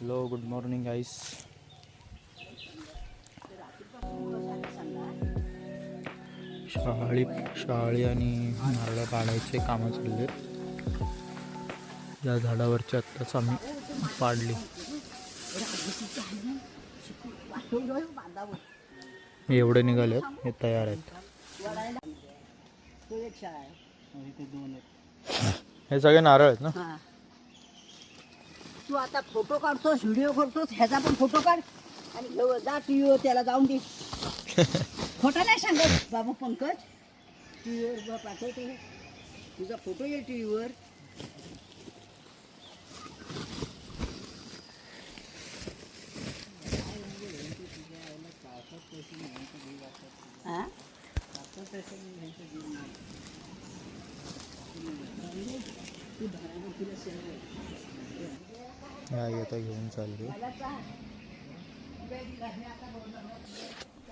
Hello good morning गाईस. शाळी आणि नारळ पाडायचे कामं चालले. या झाडावरची आत्ताच आम्ही पाडली. एवढे निघाले, हे तयार आहेत. हे सगळे नारळ आहेत ना. तू आता फोटो काढतोस, व्हिडिओ करतोस, ह्याचा पण फोटो काढ आणि घेऊ जा टीव्हीवर, त्याला जाऊन दे. खोटा नाही सांगत बाबू पंकज. टीव्हीवर पाठवतो, तुझा फोटो येईल टीव्हीवर. आता घेऊन चालले.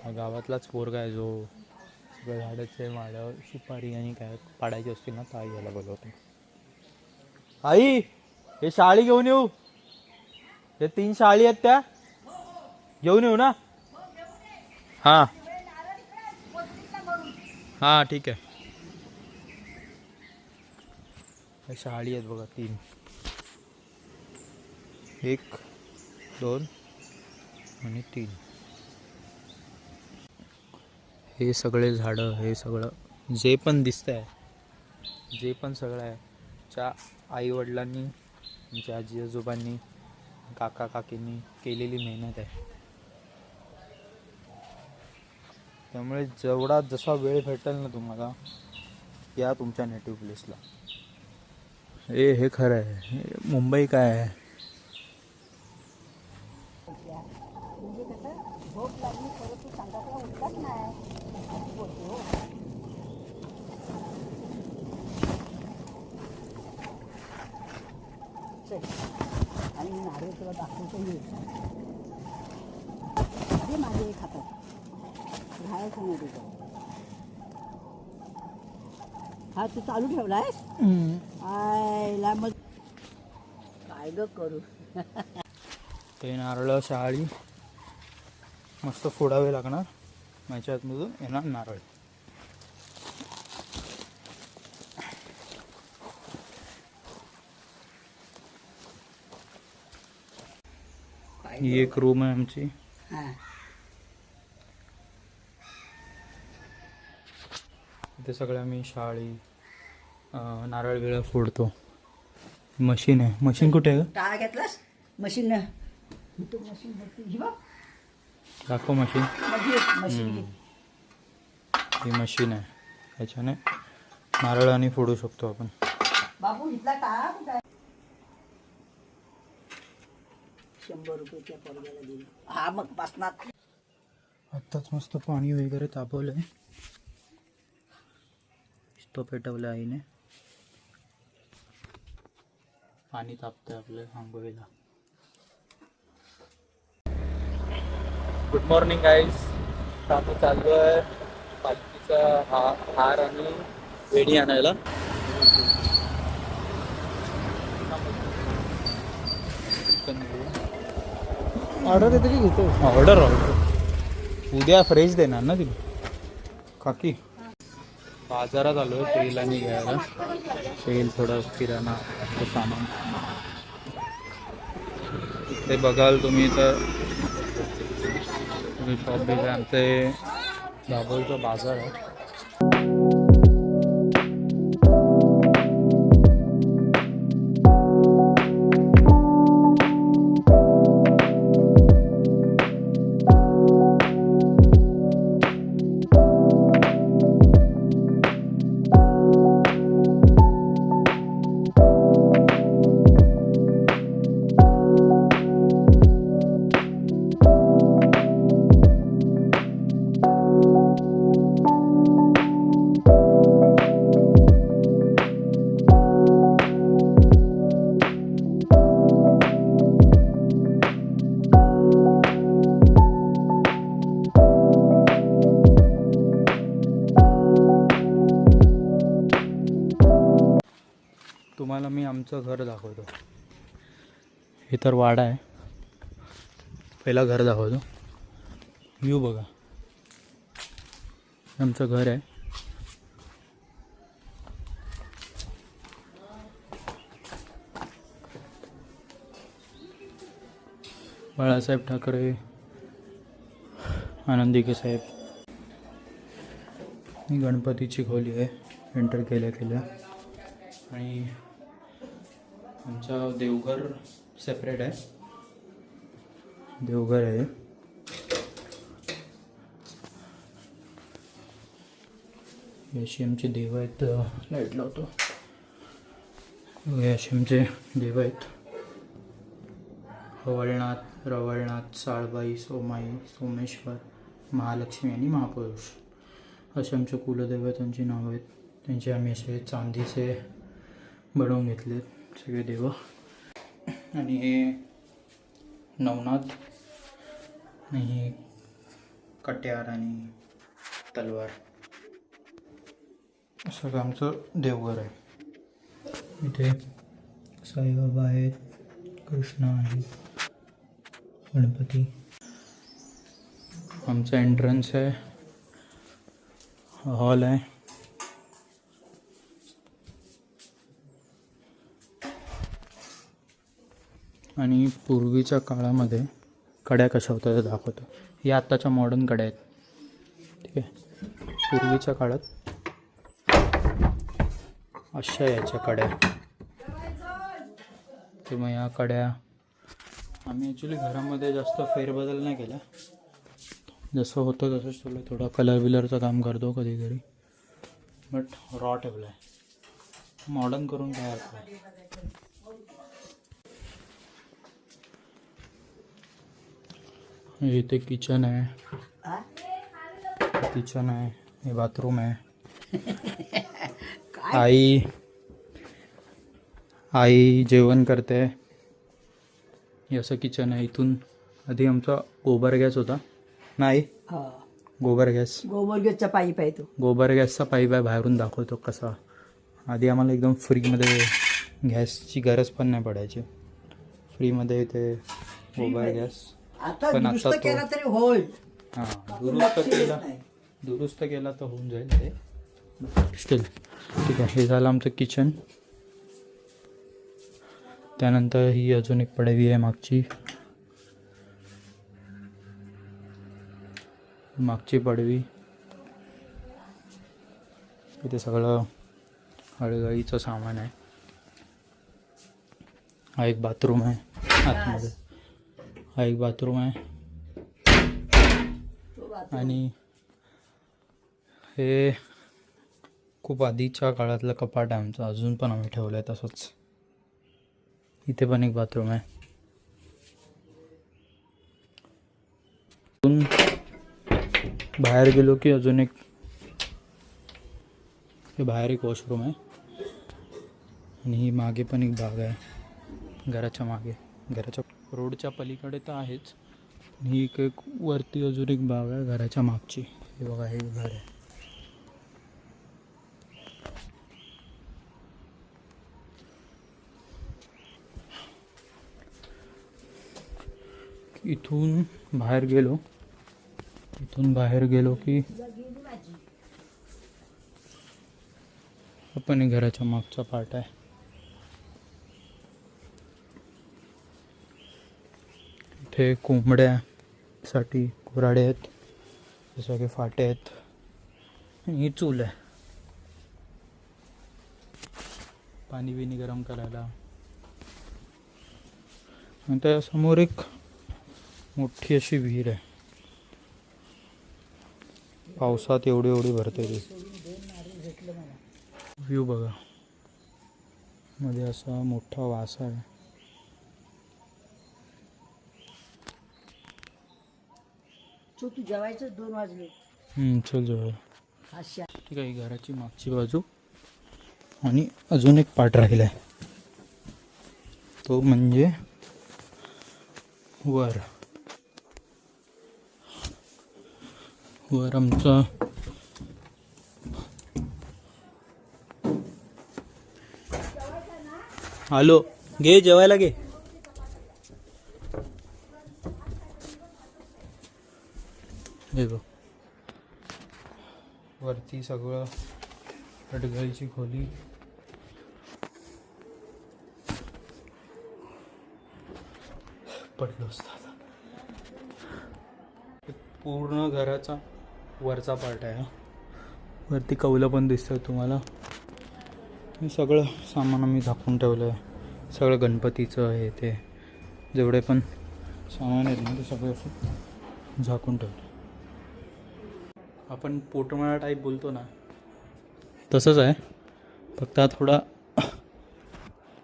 हा गावातलाच पोरगा आहे जो सगळं झाडाचे माळ्यावर सुपारी आणि काय पाडायची असतील ना, ताई याला बोलवतो. आई हे शाळी घेऊन येऊ. हे 3 शाळी आहेत त्या घेऊन येऊ ना. हां हां ठीक आहे. शाळी आहेत बघा 3, 1 2 आणि 3. हे सगळे झाडं, हे सगळं जे पण दिसतंय, जे पण सगळं आहे, च्या आईवडिलांनी, आमच्या आजी आजोबांनी, काका काकींनी केलेली मेहनत आहे. त्यामुळे जेवढा जसा वेळ भेटेल ना तुम्हाला, या तुमच्या नेटिव्ह प्लेसला. हे खरं आहे. मुंबई काय आहे. आणि नारळ तुला दाखवतो येईल. ते माझे खातात, राहायचं नाही तिथं. हा तू चालू ठेवलायस. आयला मग काय ग करू. ते नारळ शाळी मस्त फोडावे लागणार. याच्यातमधून येणार नारळ. ही एक रूम आहे आमची. इथे सगळे आम्ही शाळी नारळ बिळ फोडतो. मशीन आहे. मशीन कुठे आहे? टाळा घेतलास मशीन. दाखव मशीन. मशीन ही मशीन आहे. ह्याच्याने नारळ आणि फोडू शकतो आपण. बाबू इथला टाळा कुठे आहे? 100 रुपये पोरग्याला दिले. हा मग बसणार. आत्ताच मस्त पाणी वगैरे तापवलंय. तो पेटवलं आईने. पाणी तापतंय आपल्या आंघोळीला. Good morning guys. आम्ही चाललो आहे पालखीचा हार आणि वेणी आणायला. ऑर्डर येते की घेतो? ऑर्डर उद्या फ्रेश देणार ना तिला काकी. बाजारात आलो आहे तेल आणि घ्यायला. तेल, थोडं किराणा सामान. ते बघाल तुम्ही तर शॉप बी. आमचे दाभोळचा बाजार आहे. तुम्हाला मी आमचं घर दाखवतो. हे तर वाडा आहे. पहिला घर दाखवतो. व्ह्यू बघा, आमचं घर आहे. बाळासाहेब ठाकरे, आनंदिके साहेब. ही गणपतीची खोली आहे एंटर केल्या. आणि आमचं देवघर सेपरेट आहे. देवघर आहे. अशी आमची देव आहेत. लाईट लावतो. हे असे आमचे देव आहेत. हवळनाथ, रवळनाथ, साळबाई, सोमाई, सोमेश्वर, महालक्ष्मी आणि महापुरुष असे आमचे कुलदैवतांची नावं आहेत. त्यांचे आम्ही असे चांदीचे बनवून घेतलेत सगळे देव. आणि हे नवनाथ आणि हे कट्यार आणि तलवार सगळं आमचं देवघर आहे. इथे साईबाबा आहेत, कृष्ण आहेत, गणपती. आमचं एंट्रन्स आहे, हॉल आहे. आणि पूर्वीच्या काळामध्ये कड्या कशा होत्या ते दाखवतो. या आत्ताच्या मॉडर्न कड्या आहेत. ठीक आहे. पूर्वीच्या काळात अशा याच्या कड्या. तर मग या कड्या आम्ही ॲक्च्युली घरामध्ये जास्त फेरबदल नाही केला. जसं होतं तसंच ठेवलं. थोडा कलर बिलरचं काम करतो कधी कधी, बट रॉ ठेवलं आहे. मॉडर्न करून काय अर्थ आहे. इथे किचन आहे. किचन आहे. हे बाथरूम आहे. आई जेवण करते. हे असं किचन आहे. इथून आधी आमचा गोबर गॅस होता. नाही, गोबर गॅसचा पाईप आहे. तो गोबर गॅसचा पाईप आहे. बाहेरून दाखवतो कसा. आधी आम्हाला एकदम फ्रीमध्ये गॅसची गरज पण नाही पडायची. फ्रीमध्ये ते गोबर गॅस. पण आता तो दुरुस्त केला तर होऊन जाईल ते. स्टील ठीक आहे. हे झालं आमचं किचन. त्यानंतर ही अजून एक पडवी आहे मागची पडवी. इथे सगळं हळगाईचं सामान आहे. हा एक बाथरूम आहे आतमध्ये. हा एक बाथरूम आहे. आणि हे खूप आधीच्या काळातलं कपाट आहे आमचं. अजून पण आम्ही ठेवलं आहे तसंच. इथे पण एक बाथरूम आहे. बाहेर गेलो की अजून एक बाहेर एक वॉशरूम आहे. आणि ही मागे पण एक बाग आहे घराच्या मागे. घराच्या रोडच्या पलीकडे तर आहेच. ही एक वरती अजून एक बाग आहे घराच्या मागची. हे बघा, हे घर आहे. इथून बाहेर गेलो की आपण घराच्या मागचा पार्ट आहे. इथे कोंबड्यासाठी कुऱ्हाडे आहेत. हे सगळे फाटे आहेत. ही चूल आहे पाणी बिणी गरम करायला. आणि त्यासमोर एक मोठी अशी विहीर आहे. पावसात एवढी भरते ती. व्ह्यू बघा, मध्ये असा मोठा वासा आहे. तू जेवायचं 2 वाजले. चल जेवायला. ठीक आहे. घराची मागची बाजू. आणि अजून एक पार्ट राहिला आहे तो म्हणजे वर आमचा आलो. घे जेवायला घे. हे बघ, वरती सगळं अडगळीची खोली. पडलो असतात. पूर्ण घराचा वरचा पार्ट आहे. वरती कौलं पण दिसतं तुम्हाला. हे सगळं सामान आम्ही झाकून ठेवलं आहे. सगळं गणपतीचं हे ते जेवढे पण सामान आहेत ना ते सगळे असं झाकून ठेवलं. आपण पोटमाळा टाईप बोलतो ना तसंच आहे, फक्त हा थोडा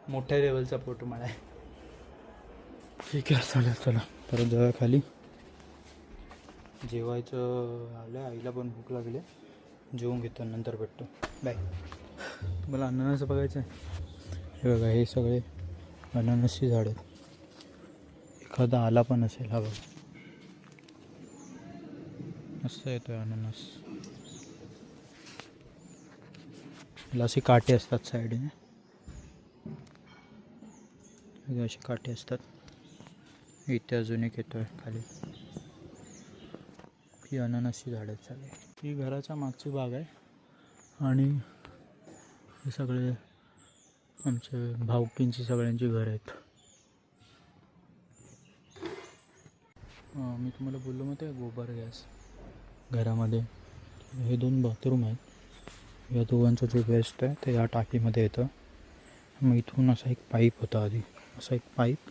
मोठ्या लेवलचा पोटमाळा आहे. ठीक आहे, चला चला परत जाऊया खाली. जेवायचं आलं, आईला पण भूक लागली. जेवून घेतो, नंतर भेटतो. बाय. तुम्हाला अननसं बघायचं आहे? हे बघा, हे सगळे अननसची झाड आहेत. एखादा आला पण असेल. हा बघा, मस्त येतोय अननस. याला असे काटे असतात साईडने, असे काटे असतात. इथे अजून एक येतोय खाली. ही अननसची झाडं आहेत सगळे. ही घराच्या मागची बाग आहे आणि हे सगळे आमचे भाऊकींची सगळ्यांची घरं आहेत. मी तुम्हाला बोललो मग ते गोबर गॅस घरामध्ये. हे 2 बाथरूम आहेत. या दोघांचं जे वेस्ट आहे ते या टाकीमध्ये येतं. मग इथून असा एक पाईप होता आधी, असा एक पाईप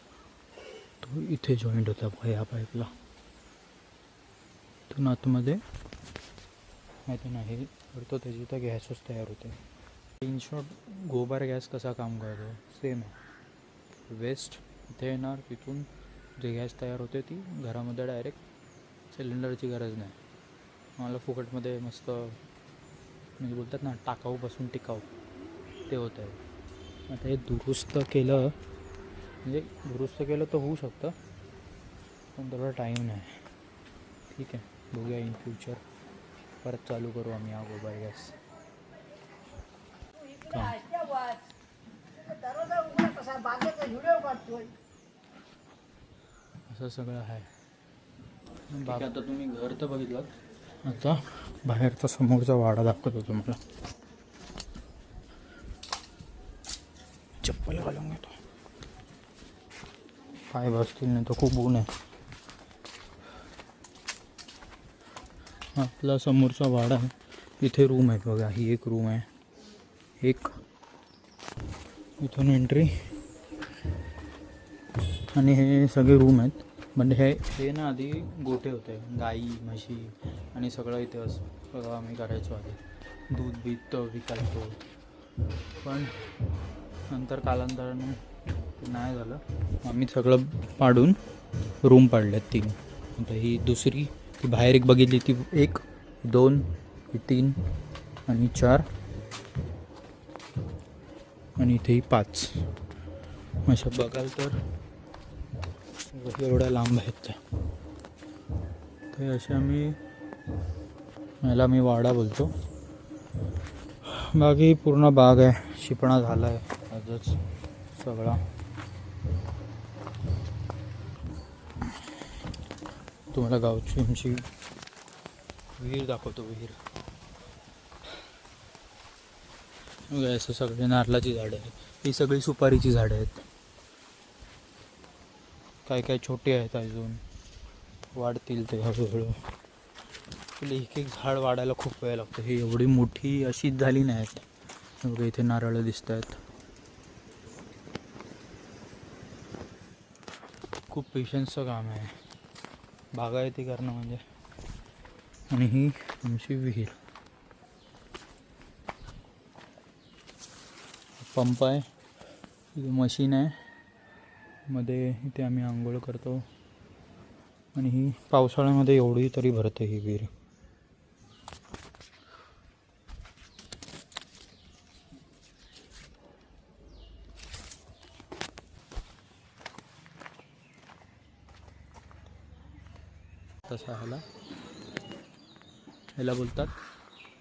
तो इथे जॉईंट होता ह्या पाईपला. इथून आतमध्ये माहिती नाही करतो त्याची तर गॅसच तयार होते. इन शॉर्ट गोबर गॅस कसा काम करतो सेम आहे. वेस्ट इथे येणार, तिथून जे गॅस तयार होते ती घरामध्ये डायरेक्ट सिलेंडरची गरज नाही. मला फुकटमध्ये मस्त म्हणजे बोलतात ना टाकाऊपासून टिकाऊ ते होतं आहे. आता हे दुरुस्त केलं म्हणजे दुरुस्त केलं तर होऊ शकतं, पण तेवढा टाईम नाही. ठीक आहे, बघूया इन फ्युचर परत चालू करू आम्ही हा गोबर गॅस. असं सगळं आहे. बाकी आता तुम्ही घर तर बघितलं, आता बाहेरचा समोरचा वाडा दाखवतो तुम्हाला. चप्पल घालून घेतो, पाय बसतील नाही तर खूप ऊन आहे. आपला समोरचा वाडा आहे. इथे रूम आहेत बघा. ही एक रूम आहे, एक इथून एंट्री आणि हे सगळे रूम आहेत. म्हणजे हे ना आधी गोठे होते, गाई म्हशी आणि सगळं इथे सगळं आम्ही करायचो. आधी दूध बीत विकायचो, पण नंतर कालांतराने ते नाही झालं. आम्ही सगळं पाडून रूम पाडल्यात 3. आता ही दुसरी, ती बाहेर एक बघितली ती 1 2 3 आणि 4 आणि इथेही 5. अशा बघाल तर एवढ्या लांब आहेत त्या. ते असे आम्ही याला मी वाडा बोलतो. बाकी पूर्ण बाग आहे, शिपणा झाला आहे आजच सगळा. तुम्हाला गावची आमची विहीर दाखवतो. विहीर असं सगळे नारळाची झाडं आहेत. ही सगळी सुपारीची झाडं आहेत. काय काय छोटे आहेत, अजून वाढतील ते हळूहळू. एक एक झाड वाढायला खूप वेळ लागतो. ही एवढी मोठी अशी झाली नाहीत. एवढे इथे नारळ दिसत आहेत. खूप पेशन्सचं काम आहे बागायती करणं म्हणजे. आणि ही आमची विहीर. पंप आहे, मशीन आहे मध्ये, इथे आम्ही आंघोळ करतो. आणि ही पावसाळ्यामध्ये एवढी तरी भरते ही विहीर. तसा ह्याला बोलतात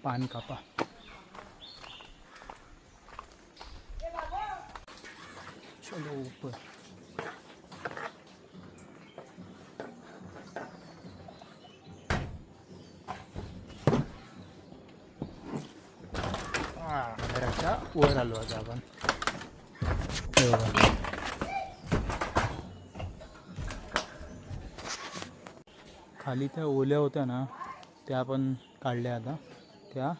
पान कापा. चलो ऊपर. धबधब्याच्या वर आलो आता आपण. हे बघा. खाली त्या ओल्या होत्या ना त्या आपण काढल्या आता, त्या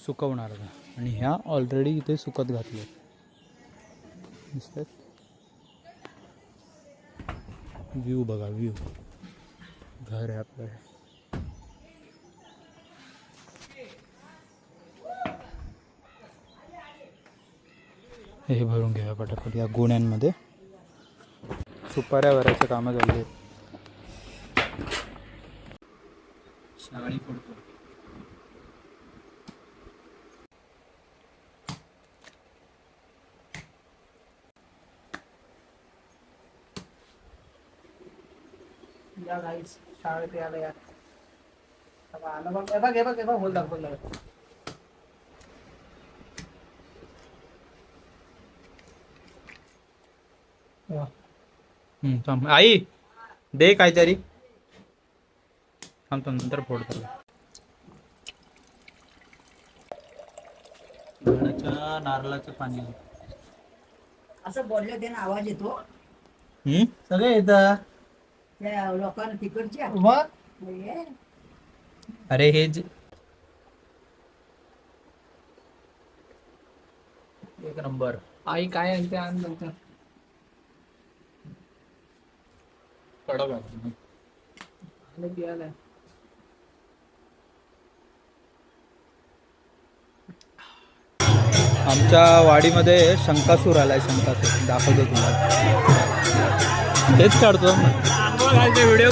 सुकवणार आता. आणि ह्या ऑलरेडी इथे सुकत घातल्या दिसतात. व्ह्यू बघा, व्ह्यू. घर आहे आपलं. हे भरून घ्या पटापट या गोण्यांमध्ये. सुपाऱ्या भरायचं कामं झाली आहेत. शाळी पडतो. या गाईस शाळेत यायला यार. आलं बघ, हे बघ हे बघ हे बघ, बोल दाखवलं. थांब आई, दे काहीतरी. थांब नंतर फोडतो. झाडाच्या नारळाचं पाणी. असं बोललं त्यानं आवाज येतो. सगळे येतं त्या लोकांना तिकडच्या मग. हे, अरे हे जे एक नंबर. आई काय आणते आण नंतर. कडक आहे. आलं की आलं. आमच्या वाडीमध्ये शंकासूर आलाय. शंकासूर दाखवतो तुम्हाला. तेच काढतो व्हिडिओ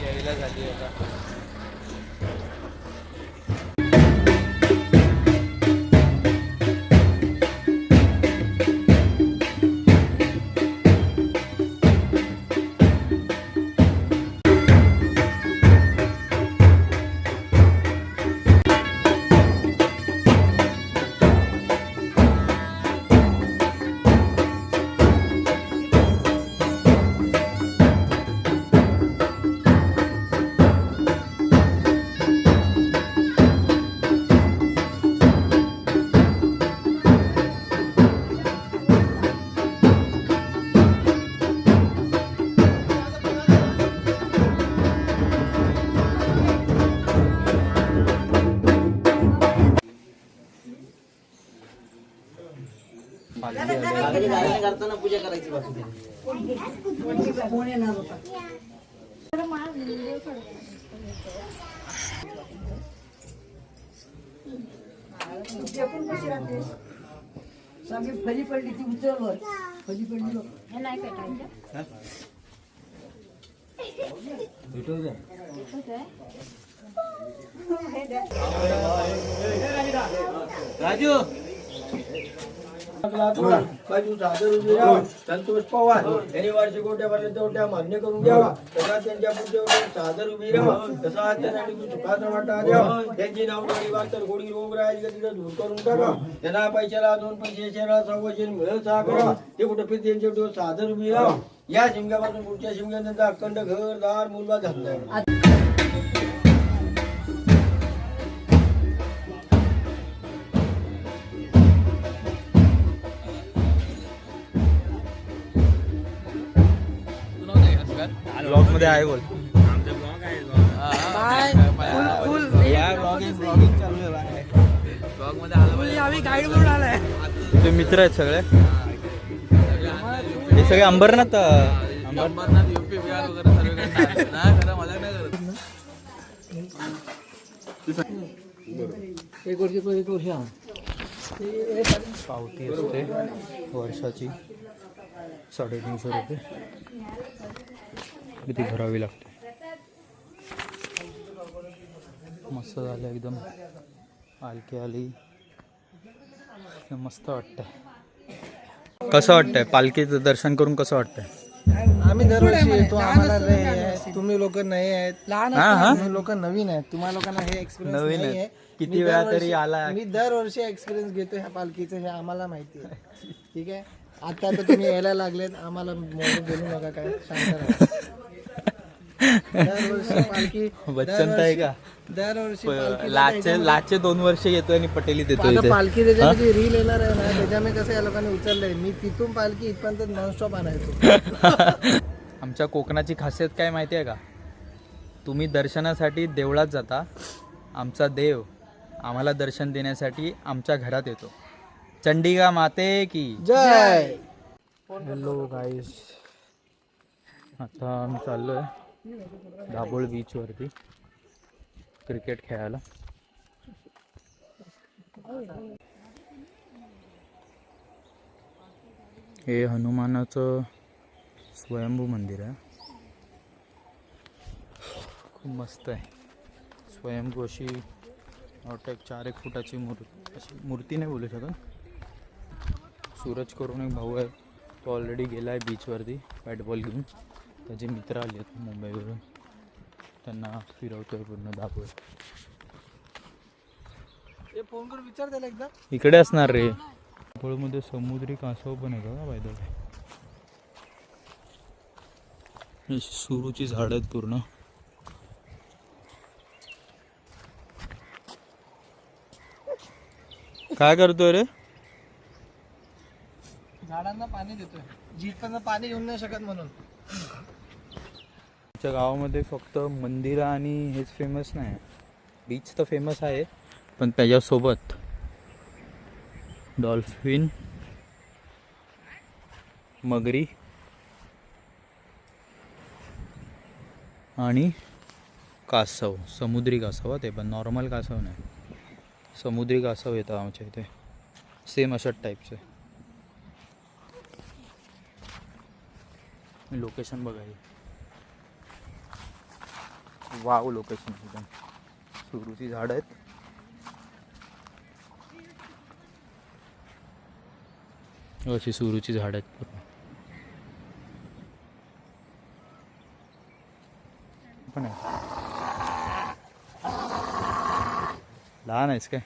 यायला झाली आता. देवांना पूजा करायची बाकी कोण येणार होता ती आपण कशी राहते सगळी फली पडली ती उचलवर फली पडली बघ. हे नाही पेटायचं राजू संतोष पवार यांनी वार्षिक गोट्या भरल्या तेवढ्या मान्य करून द्यावा तसा त्यांच्या पुढे सादर उभी राहा तसा त्यांना सुखाचा वाटा द्यावा त्यांची नावडी वाटर गोडी रोग राहायची तिथे दूर करून टाका त्यांना पैशाला 2 पैसे शहरात संवर्षण मिळत सहा करा ते कुठे पण त्यांच्या पुढे सादर उभी राहा या शिमग्यापासून पुढच्या शिमग्यात त्यांचा अखंड घरदार मुलगा झाला ब्लॉग मध्ये आहे बोल ते मित्र आहेत सगळे हे सगळे अंबरनाथ UP बिहार वगैरे सर्व ना खरं मजा नाही करत पावती असते वर्षाची 350 रुपये किती भरावी लागते मस्त झालं एकदम पालखी आली मस्त वाटतंय कसं वाटतंय पालखीचं दर्शन करून कसं वाटतंय आम्ही दरवर्षी येतो आम्हाला नाही आहे तुम्ही लोक नाही आहेत लहान हा, हा. तुम्ही लोक नवीन आहेत तुम्हा लोकांना हे एक्सपिरियन्स नवीन नाही आहे. आहे किती मी वेळा दरवर्षी- तरी आला. मी दरवर्षी एक्सपिरियन्स घेतो ह्या पालखीचं हे आम्हाला माहिती आहे ठीक आहे आता तर तुम्ही यायला लागलेत आम्हाला मोठं बोलू नका काय शांत राहा दरवर्षी पालखी बच्चन आहे का दरवर्षी पालखी लाचे 2 वर्ष येतोय आणि पटेली देतोय आता इथे. पालखी त्याच्यामध्ये रील येणार आहे ना त्याच्यामध्ये कसं या लोकांनी उचललंय मी तिथून पालखी इथपर्यंत नॉनस्टॉप आणायचो आमच्या कोकणाची खासियत काय माहिती आहे का तुम्ही दर्शनासाठी देवळात जाता आमचा देव आम्हाला दर्शन देण्यासाठी आमच्या घरात येतो चंडिका माते की जय हॅलो गाईस आता आम्ही चाललोय दाभोळ बीचवरती क्रिकेट खेळायला हे हनुमानाचं स्वयंभू मंदिर आहे खूप मस्त आहे स्वयंभू अशी वाटतं 4-1 फुटाची अशी मूर्ती नाही बोलू शकत सूरज करून एक भाऊ आहे तो ऑलरेडी गेला आहे बीचवरती बॅट बॉल घेऊन त्याचे मित्र आले आहेत मुंबईवरून त्यांना फिरवतोय पूर्ण दाखवतोय फोन करून विचार त्याला एकदा इकडे असणार रे दाभोळमध्ये समुद्री कासव पण आहे का बाय द वे सुरूची झाड आहेत पूर्ण काय करतोय रे झाडांना पाणी देतोय जिथपर्यंत पाणी येऊन नाही शकत म्हणून आमच्या गावामध्ये फक्त मंदिरं आणि हेच फेमस नाही बीच तर फेमस आहे पण त्याच्यासोबत डॉल्फिन मगरी आणि कासव समुद्री कासव ते पण नॉर्मल कासव नाही समुद्री कासव येतात आमच्या इथे सेम अशाच टाईपचे लोकेशन बघायला वाव लोकेशन एकदम सुरूची झाड आहेत अशी सुरूची झाड आहेत पूर्ण पण आहे लहान आहेस काय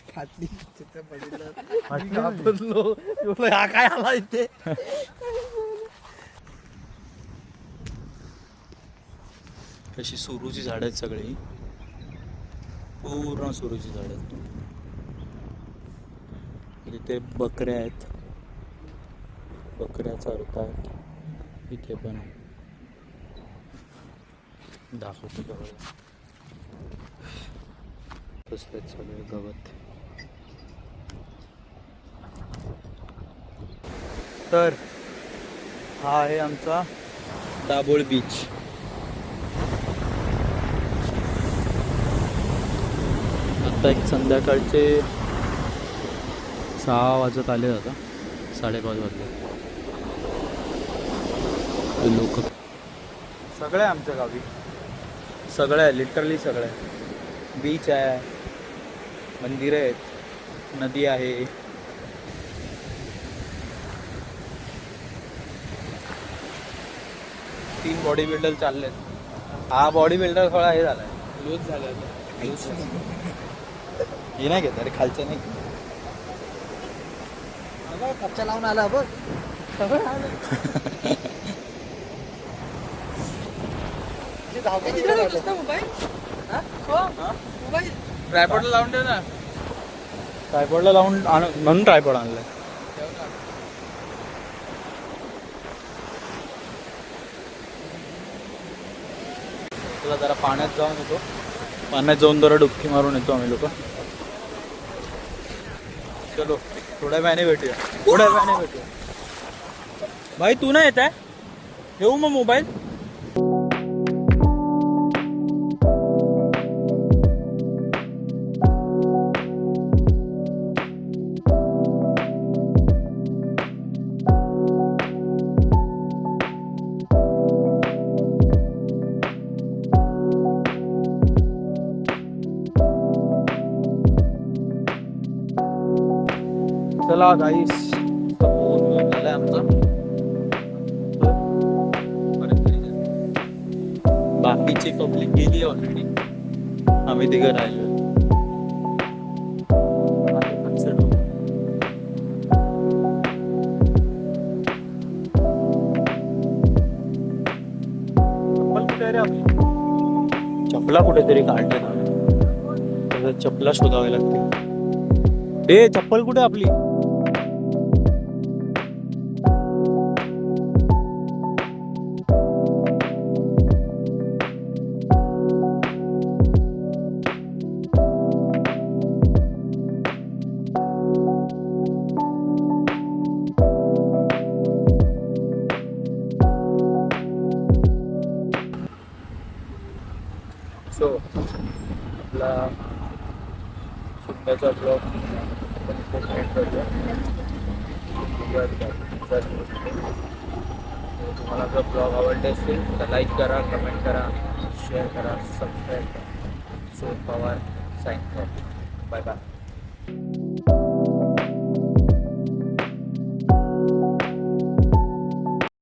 फाटली तिथं पडलं हा काय आला इथे अशी सुरूची झाड आहेत सगळी पूर्ण सुरूची झाड आहेत इथे बकऱ्या आहेत बकऱ्या चरतात इथे पण दाखवतो गवत बसतात सगळे गवत तर हा आहे आमचा दाभोळ बीच. आता एक संध्याकाळचे 6 वाजत आले आता, 5:30 वाजले. लोक सगळे आमच्या गावी, सगळं आहे, लिटरली सगळं आहे. बीच आहे, मंदिरं आहेत, नदी आहे. तीन बॉडी बिल्डर चाललेत. हा बॉडी बिल्डर थोडा हे झालाय, लूज झालं हे नाही घेत अरे, खालचं नाही. कच्चा लावून आला बघ. ट्रायपॉडला लावून ठेव ना. ट्रायपॉडला लावून म्हणून ट्रायपॉड आणलाय. चला जरा पाण्यात जाऊन येतो, पाण्यात जाऊन जरा डुबकी मारून येतो आम्ही लोक. चलो थोड्या वेळाने भेटूया, थोड्या वेळाने भेटूया. भाई तू नाही येत आहे, ठेवू मग मोबाईल. चला गाईस, फोन झालाय आमचा. बाकीची पब्लिक गेली ऑलरेडी, आम्ही तिघं राहिलो. चप्पल कुठे रे आपली? चपला कुठेतरी काढले ना, चपला शोधावे लागतील. ए चप्पल कुठे आपली? सो आपला सुट्ट्याचा ब्लॉग तुम्हाला जर ब्लॉग आवडले असेल तर लाईक करा, कमेंट करा, शेअर करा, सबस्क्राईब करा. So Pawar sign off. Bye bye.